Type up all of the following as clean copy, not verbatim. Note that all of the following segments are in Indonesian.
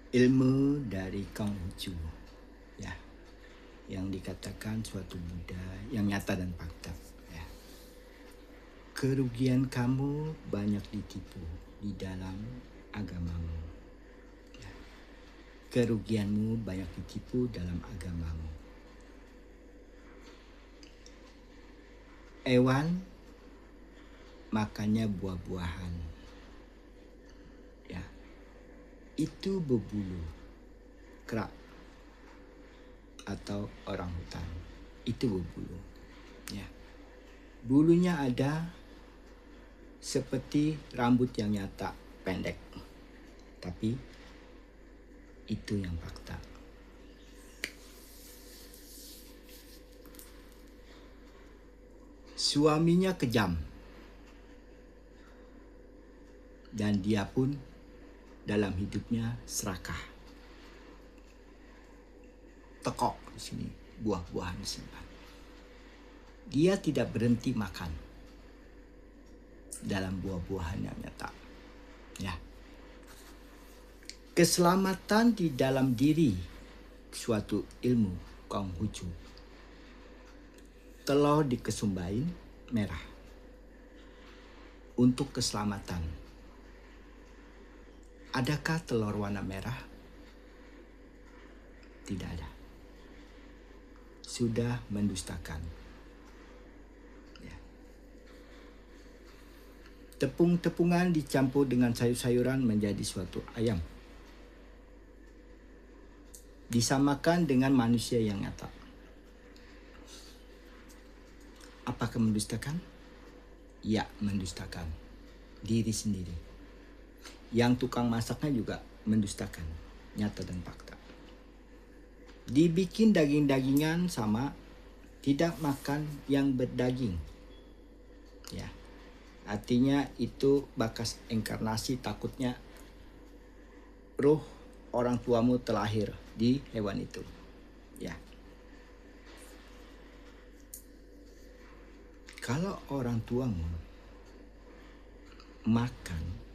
ilmu dari Konghucu, ya, yang dikatakan suatu Buddha yang nyata dan fakta. Ya. Kerugian kamu banyak ditipu di dalam agamamu. Ya. Kerugianmu banyak ditipu dalam agamamu. Hewan makannya buah-buahan. Ya. Itu berbulu, kera atau orang hutan. Itu berbulu. Ya. Bulunya ada seperti rambut yang nyata, pendek. Tapi itu yang fakta. Suaminya kejam. Dan dia pun dalam hidupnya serakah. Tekok di sini, buah-buahan disimpan. Dia tidak berhenti makan dalam buah-buahan yang nyata. Ya. Keselamatan di dalam diri suatu ilmu Konghucu. Telur dikesumbain merah untuk keselamatan. Adakah telur warna merah? Tidak ada. Sudah mendustakan. Ya. Tepung-tepungan dicampur dengan sayur-sayuran menjadi suatu ayam. Disamakan dengan manusia yang nyata. Apakah mendustakan? Ya, mendustakan diri sendiri. Yang tukang masaknya juga mendustakan, nyata dan fakta. Dibikin daging-dagingan sama, tidak makan yang berdaging. Ya. Artinya itu bakas inkarnasi, takutnya roh orang tuamu terlahir di hewan itu. Ya. Kalau orang tuamu makan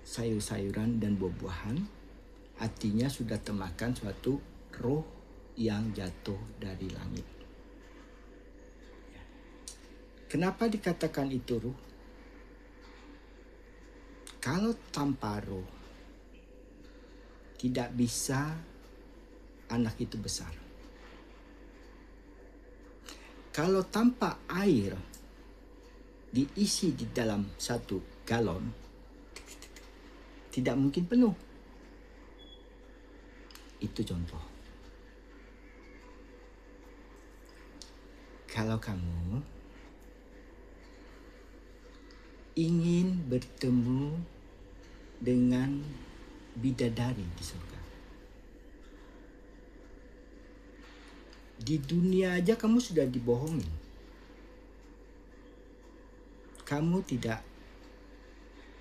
sayur-sayuran dan buah-buahan, artinya sudah termakan suatu roh yang jatuh dari langit. Kenapa dikatakan itu roh? Kalau tanpa roh, tidak bisa anak itu besar. Kalau tanpa air diisi di dalam satu galon, tidak mungkin penuh. Itu contoh. Kalau kamu ingin bertemu dengan bidadari di surga, di dunia aja kamu sudah dibohongin. Kamu tidak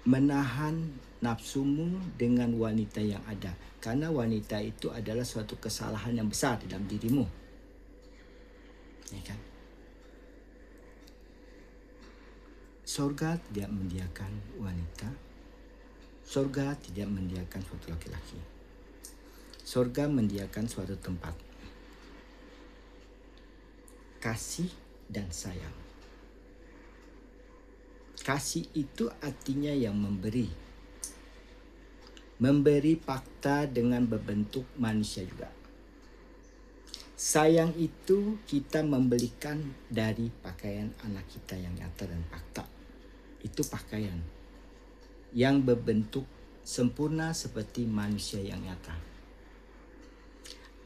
menahan nafsumu dengan wanita yang ada. Karena wanita itu adalah suatu kesalahan yang besar di dalam dirimu. Ya kan? Surga tidak menyediakan wanita. Surga tidak menyediakan suatu laki-laki. Surga menyediakan suatu tempat. Kasih dan sayang. Kasih itu artinya yang memberi. Memberi fakta dengan berbentuk manusia juga. Sayang itu kita membelikan dari pakaian anak kita yang nyata dan fakta. Itu pakaian yang berbentuk sempurna seperti manusia yang nyata.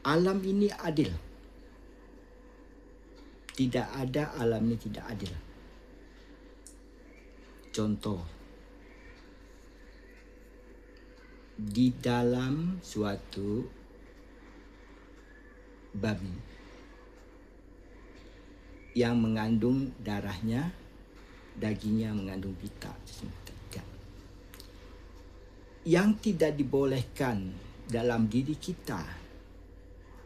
Alam ini adil. Tidak ada alam ini tidak adil. Contoh, di dalam suatu babi yang mengandung darahnya, dagingnya mengandung pita. Yang tidak dibolehkan dalam diri kita,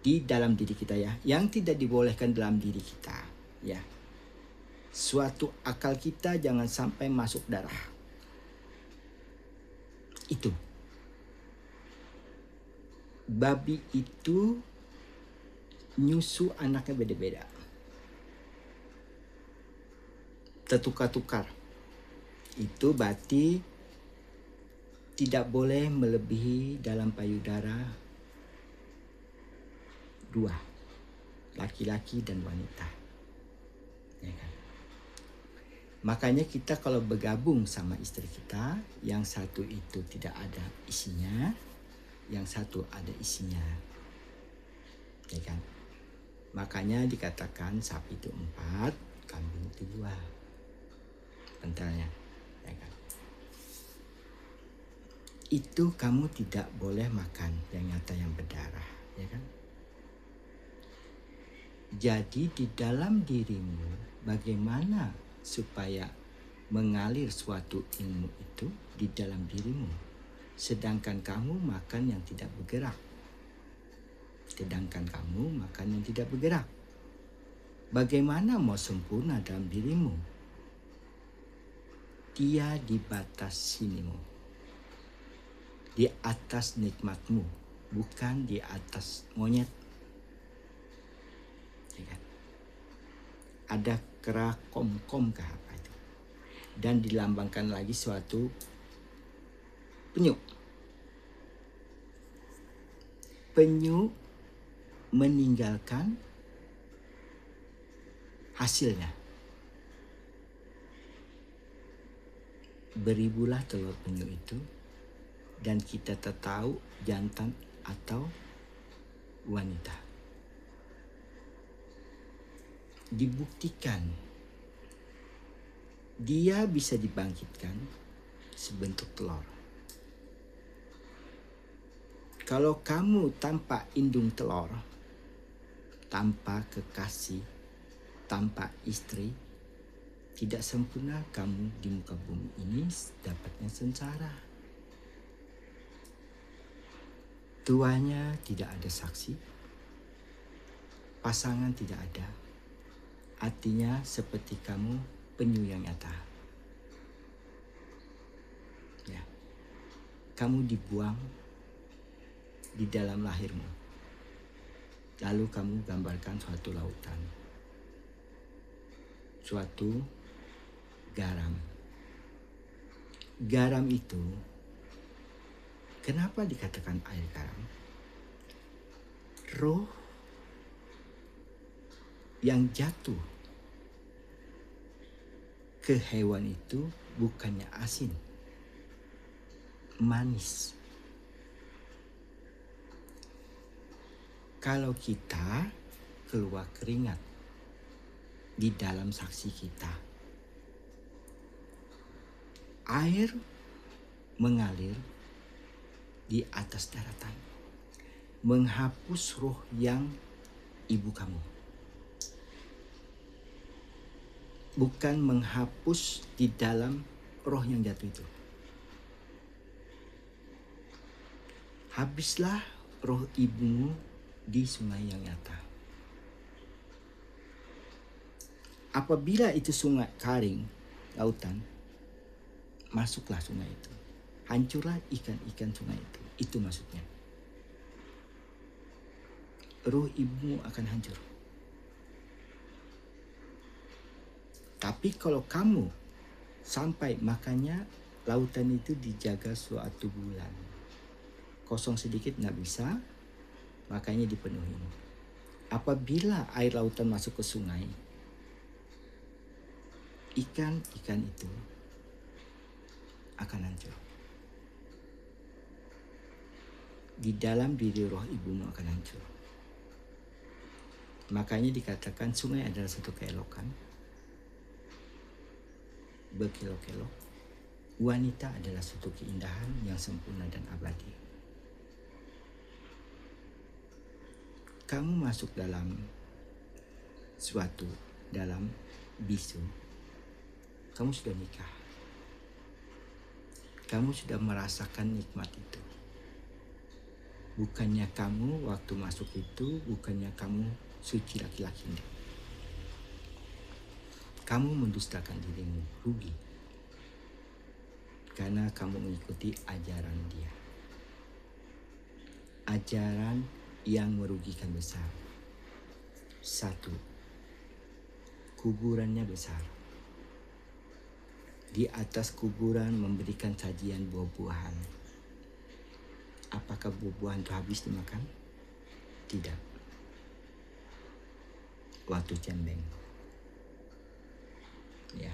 di dalam diri kita ya, yang tidak dibolehkan dalam diri kita ya, suatu akal kita jangan sampai masuk darah. Itu babi itu nyusu anaknya beda-beda, tertukar-tukar. Itu berarti tidak boleh melebihi dalam payudara 2, laki-laki dan wanita. Ya kan? Makanya kita kalau bergabung sama istri kita, yang satu itu tidak ada isinya, yang satu ada isinya. Ya kan? Makanya dikatakan sapi itu 4, kambing itu 2. Pentalnya. Ya kan? Itu kamu tidak boleh makan yang nyata yang berdarah. Ya kan? Jadi di dalam dirimu bagaimana supaya mengalir suatu ilmu itu di dalam dirimu, sedangkan kamu makan yang tidak bergerak. Sedangkan kamu makan yang tidak bergerak. Bagaimana mau sempurna dalam dirimu? Dia di batas sinimu, di atas nikmatmu, bukan di atas monyet. Ya kan? Ada kera kom-kom ke apa itu, dan dilambangkan lagi suatu penyu. Penyu meninggalkan hasilnya. Beribulah telur penyu itu, dan kita tak tahu jantan atau wanita. Dibuktikan dia bisa dibangkitkan sebentuk telur. Kalau kamu tanpa indung telur, tanpa kekasih, tanpa istri, tidak sempurna kamu di muka bumi ini, dapatnya sengsara. Tuanya tidak ada saksi, pasangan tidak ada. Artinya seperti kamu penyu yang nyata. Ya. Kamu dibuang di dalam lahirmu. Lalu kamu gambarkan suatu lautan. Suatu garam. Garam itu, kenapa dikatakan air garam? Roh yang jatuh ke hewan itu bukannya asin, manis. Kalau kita keluar keringat di dalam saksi kita, air mengalir di atas daratan, menghapus roh yang ibu kamu. Bukan menghapus di dalam roh yang jatuh itu. Habislah roh ibumu di sungai yang nyata. Apabila itu sungai kering, lautan, masuklah sungai itu. Hancurlah ikan-ikan sungai itu. Itu maksudnya. Roh ibumu akan hancur. Tapi kalau kamu sampai, makanya lautan itu dijaga suatu bulan. Kosong sedikit nggak bisa, makanya dipenuhi. Apabila air lautan masuk ke sungai, ikan-ikan itu akan hancur. Di dalam diri roh ibumu akan hancur. Makanya dikatakan sungai adalah satu keelokan. Berkelok-kelok. Wanita adalah suatu keindahan yang sempurna dan abadi. Kamu masuk dalam dalam bisu, kamu sudah nikah. Kamu sudah merasakan nikmat itu. Bukannya kamu waktu masuk itu, bukannya kamu suci laki-laki. Kamu mendustakan dirimu, rugi. Karena kamu mengikuti ajaran dia. ajaran yang merugikan besar. Satu, kuburannya besar. Di atas kuburan memberikan sajian buah-buahan. Apakah buah-buahan itu habis dimakan? Tidak. Waktu cembeng. Ya,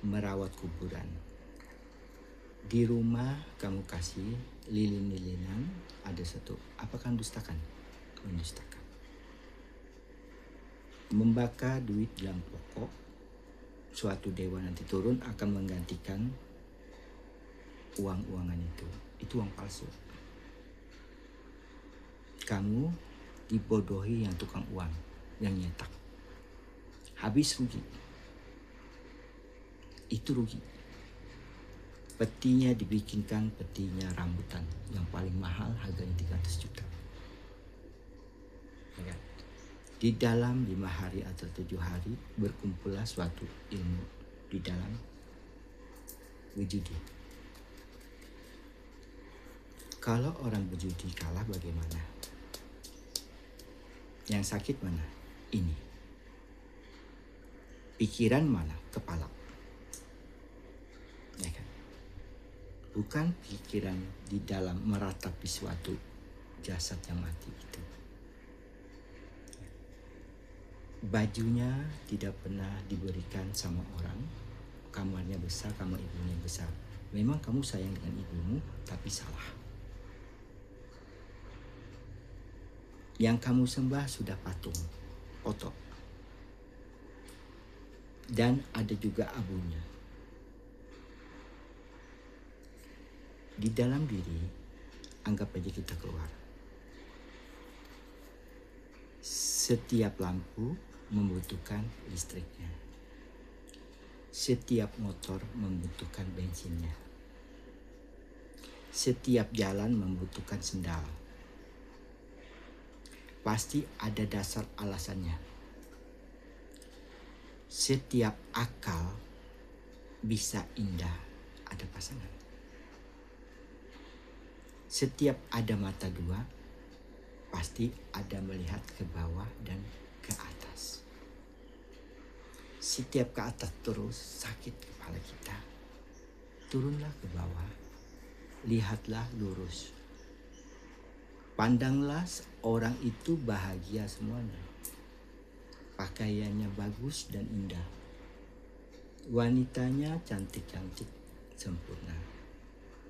merawat kuburan. Di rumah kamu kasih lilin-lilinan, ada satu. Apakah mendustakan? Mendustakan. Membakar duit dalam pokok, suatu dewa nanti turun akan menggantikan uang-uangan itu. Itu uang palsu. Kamu dibodohi yang tukang uang, yang nyetak. Habis rugi. Itu rugi. Petinya dibikinkan petinya rambutan yang paling mahal, harganya 300 juta. Ya. Di dalam 5 hari atau 7 hari berkumpullah suatu ilmu di dalam berjudi. Kalau orang berjudi kalah bagaimana? Yang sakit mana? Ini. Pikiran mana? Kepala. Ya kan? Bukan pikiran di dalam meratapi suatu jasad yang mati itu. Bajunya tidak pernah diberikan sama orang. Kamarnya besar, kamar ibunya besar. Memang kamu sayang dengan ibumu, tapi salah. Yang kamu sembah sudah patung, foto. Dan ada juga abunya. Di dalam diri, anggap aja kita keluar. Setiap lampu membutuhkan listriknya. Setiap motor membutuhkan bensinnya. Setiap jalan membutuhkan sendal. Pasti ada dasar alasannya. Setiap akal bisa indah ada pasangan. Setiap ada mata dua, pasti ada melihat ke bawah dan ke atas. Setiap ke atas terus sakit kepala kita. Turunlah ke bawah, lihatlah lurus. Pandanglah orang itu bahagia semuanya. Pakaiannya bagus dan indah. Wanitanya cantik-cantik, sempurna.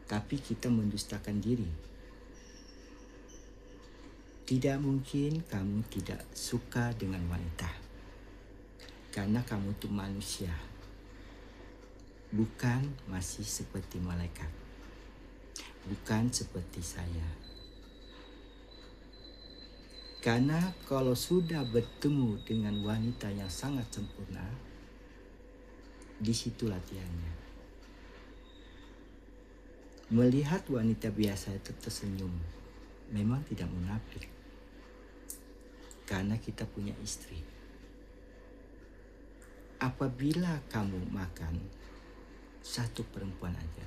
Tapi kita mendustakan diri. Tidak mungkin kamu tidak suka dengan wanita. Karena kamu itu manusia. Bukan masih seperti malaikat. Bukan seperti saya. Karena kalau sudah bertemu dengan wanita yang sangat sempurna, di situ latihannya. Melihat wanita biasa itu tersenyum, memang tidak munafik. Karena kita punya istri. Apabila kamu makan satu perempuan aja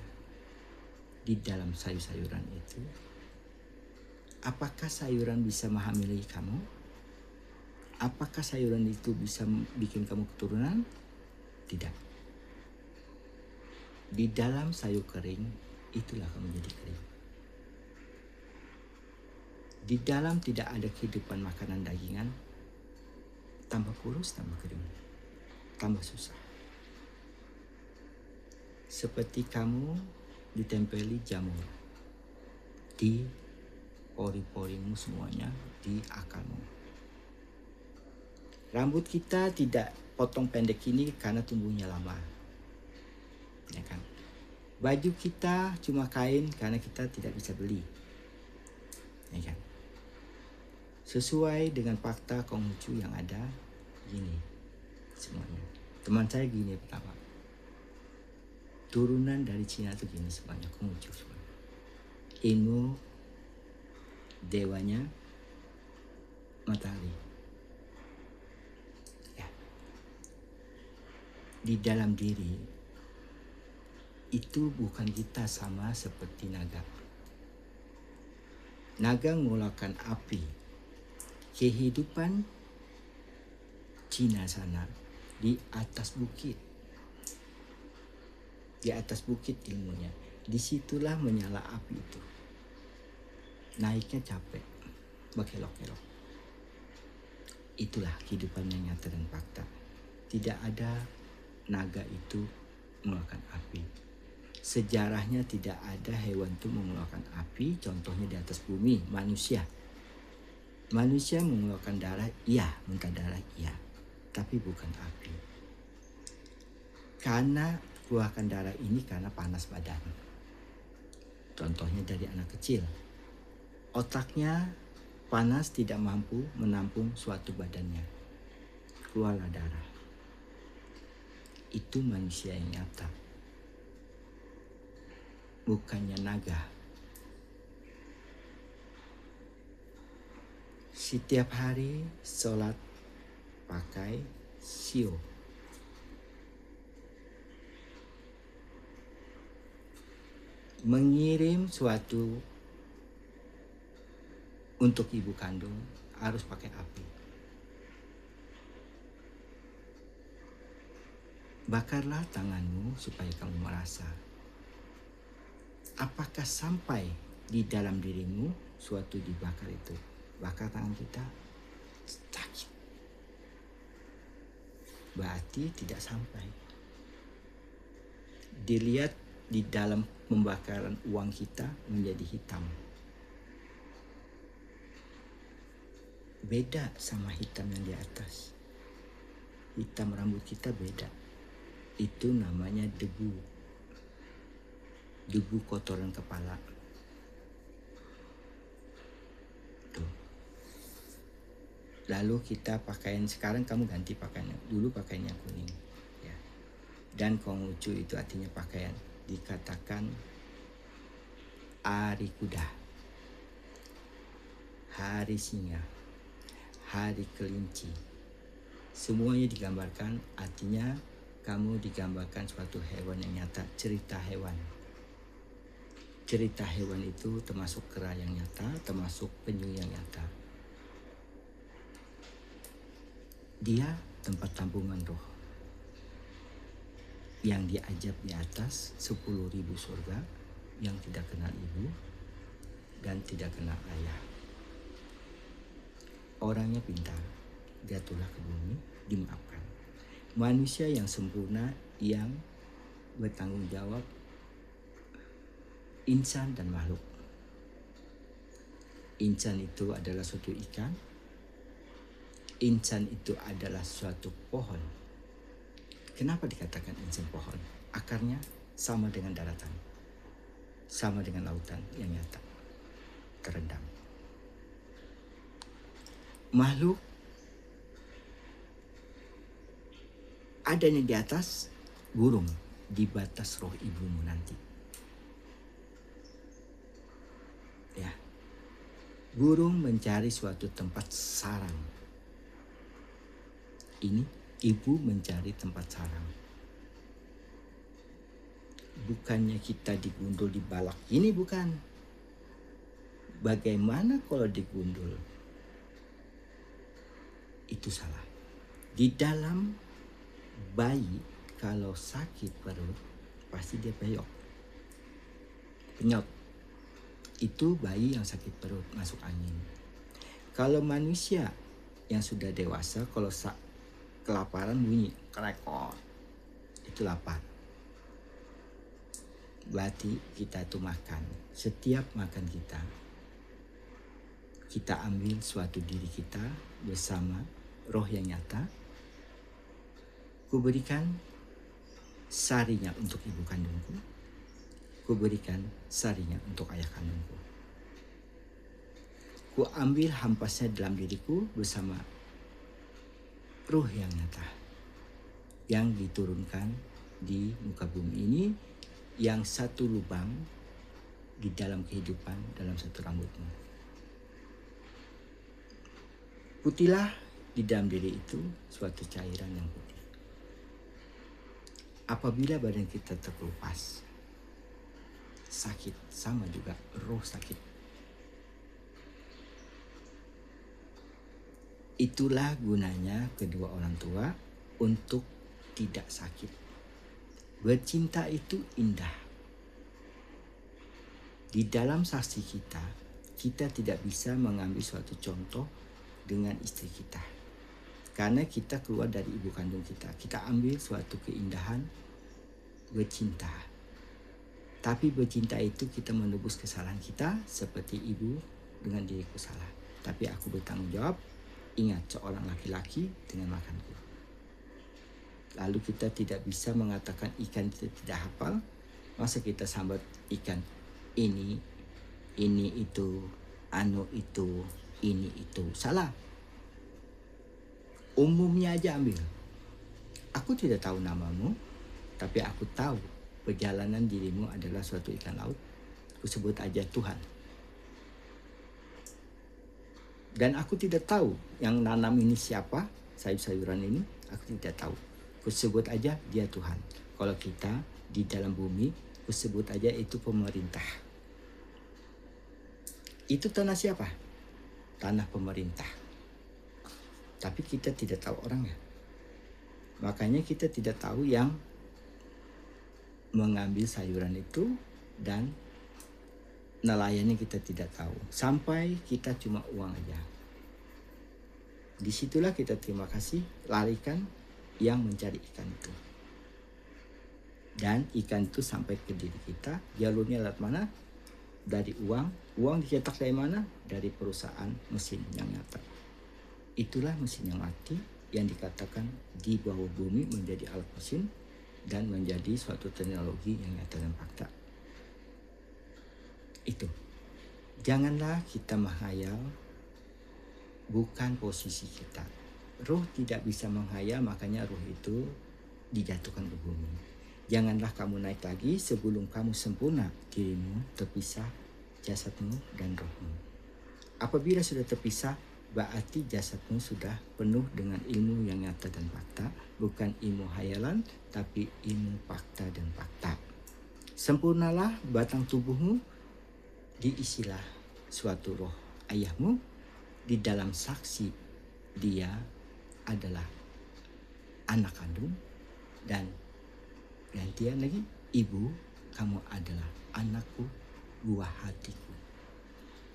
di dalam sayur-sayuran itu, apakah sayuran bisa menghamili kamu? Apakah sayuran itu bisa bikin kamu keturunan? Tidak. Di dalam sayur kering, itulah kamu jadi kering. Di dalam tidak ada kehidupan makanan dagingan, tambah kurus, tambah kering, tambah susah. Seperti kamu ditempeli jamur di pori-porimu semuanya, di akalmu. Rambut kita tidak potong pendek ini karena tumbuhnya lama. Ya kan? Baju kita cuma kain karena kita tidak bisa beli. Ya kan? Sesuai dengan fakta Konghucu yang ada, gini semuanya. Teman saya gini pertama. Turunan dari Cina itu gini semuanya, Konghucu semua. Ilmu dewanya matahari. Ya. Di dalam diri itu bukan kita sama seperti naga. Naga mengeluarkan api. Kehidupan Cina sana di atas bukit. Di atas bukit ilmunya. Disitulah menyala api itu. Naiknya capek, berkelok-kelok. Itulah kehidupan yang nyata dan fakta. Tidak ada naga itu mengeluarkan api. Sejarahnya tidak ada hewan itu mengeluarkan api. Contohnya di atas bumi, manusia. Manusia mengeluarkan darah, iya, muntah darah, iya. Tapi bukan api. Karena keluarkan darah ini karena panas badan. Contohnya dari anak kecil. Otaknya panas tidak mampu menampung suatu badannya. Keluarlah darah. Itu manusia yang nyata. Bukannya naga. Setiap hari sholat pakai sio. Mengirim suatu untuk ibu kandung harus pakai api. Bakarlah tanganmu supaya kamu merasa. Apakah sampai di dalam dirimu suatu dibakar itu? Bakar tangan kita, sakit. Berarti tidak sampai. Dilihat di dalam pembakaran uang kita menjadi hitam. Beda sama hitam yang di atas. Hitam rambut kita beda. Itu namanya debu. Debu kotoran kepala. Tuh. Lalu kita pakaian, sekarang kamu ganti pakaiannya. Dulu pakaiannya kuning. Ya. Dan Konghucu itu artinya pakaian. Dikatakan hari kuda, hari singa, hari kelinci. Semuanya digambarkan, artinya kamu digambarkan suatu hewan yang nyata, cerita hewan. Cerita hewan itu termasuk kera yang nyata, termasuk penyu yang nyata. Dia tempat tampungan roh yang diajab di atas 10.000 surga yang tidak kenal ibu dan tidak kenal ayah. Orangnya pintar, jatuhlah ke bumi, dimaafkan. Manusia yang sempurna, yang bertanggung jawab, insan dan makhluk. Insan itu adalah suatu ikan. Insan itu adalah suatu pohon. Kenapa dikatakan insan pohon? Akarnya sama dengan daratan. Sama dengan lautan yang nyata. Terendam. Makhluk adanya di atas burung di batas roh ibumu nanti. Ya. Burung mencari suatu tempat sarang. Ini ibu mencari tempat sarang. Bukannya kita digundul di balak. Ini bukan. Bagaimana kalau digundul? Itu salah. Di dalam bayi kalau sakit perut pasti dia peyok. Penyot. Itu bayi yang sakit perut, masuk angin. Kalau manusia yang sudah dewasa, kalau kelaparan bunyi kelekot, itu lapar. Berarti kita itu makan. Setiap makan kita ambil suatu diri kita bersama roh yang nyata. Kuberikan sarinya untuk ibu kandungku. Kuberikan sarinya untuk ayah kandungku. Ku ambil hampasnya dalam diriku bersama ruh yang nyata yang diturunkan di muka bumi ini, yang satu lubang di dalam kehidupan dalam satu rambutmu. Putihlah di dalam diri itu suatu cairan yang putih. Apabila badan kita terkelupas, sakit, sama juga roh sakit. Itulah gunanya kedua orang tua untuk tidak sakit. Bercinta itu indah. Di dalam saksi kita, kita tidak bisa mengambil suatu contoh dengan istri kita. Karena kita keluar dari ibu kandung kita. Kita ambil suatu keindahan bercinta. Tapi bercinta itu kita menebus kesalahan kita seperti ibu dengan diriku salah. Tapi aku bertanggung jawab. Ingat seorang laki-laki dengan makanku. Lalu kita tidak bisa mengatakan ikan itu tidak hafal. Masa kita sambat ikan ini itu, anu itu, ini itu. Salah. Umumnya aja ambil. Aku tidak tahu namamu, tapi aku tahu perjalanan dirimu adalah suatu ikan laut. Aku sebut aja Tuhan. Dan aku tidak tahu yang nanam ini siapa, sayur-sayuran ini, aku tidak tahu. Aku sebut aja dia Tuhan. Kalau kita di dalam bumi, aku sebut aja itu pemerintah. Itu tanah siapa? Tanah pemerintah. Tapi kita tidak tahu orangnya. Makanya kita tidak tahu yang mengambil sayuran itu dan nelayannya kita tidak tahu. Sampai kita cuma uang aja. Disitulah kita terima kasih, larikan yang mencari ikan itu. Dan ikan itu sampai ke diri kita, jalurnya lewat mana? Dari uang. Uang dicetak dari mana? Dari perusahaan mesin yang nyata. Itulah mesin yang mati yang dikatakan di bawah bumi menjadi alat mesin dan menjadi suatu teknologi yang nyata dan fakta. Itu. Janganlah kita menghayal bukan posisi kita. Ruh tidak bisa menghayal, makanya ruh itu dijatuhkan ke bumi. Janganlah kamu naik lagi sebelum kamu sempurna, dirimu terpisah, jasadmu dan rohmu. Apabila sudah terpisah, berarti jasadmu sudah penuh dengan ilmu yang nyata dan fakta, bukan ilmu hayalan, tapi ilmu fakta dan fakta. Sempurnalah batang tubuhmu, diisilah suatu roh ayahmu, di dalam saksi dia adalah anak kandung, dan gantian lagi, ibu, kamu adalah anakku, buah hatiku.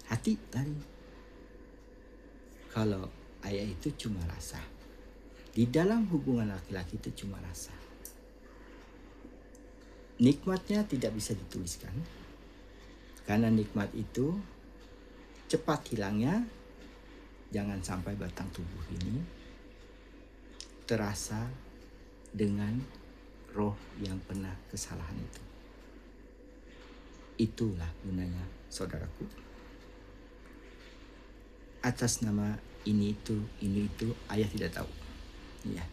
Hati lari. Kalau ayah itu cuma rasa. Di dalam hubungan laki-laki itu cuma rasa. Nikmatnya tidak bisa dituliskan. Karena nikmat itu cepat hilangnya. Jangan sampai batang tubuh ini terasa dengan roh yang pernah kesalahan itu. Itulah gunanya, saudaraku. Atas nama ini itu, ayah tidak tahu. Ya.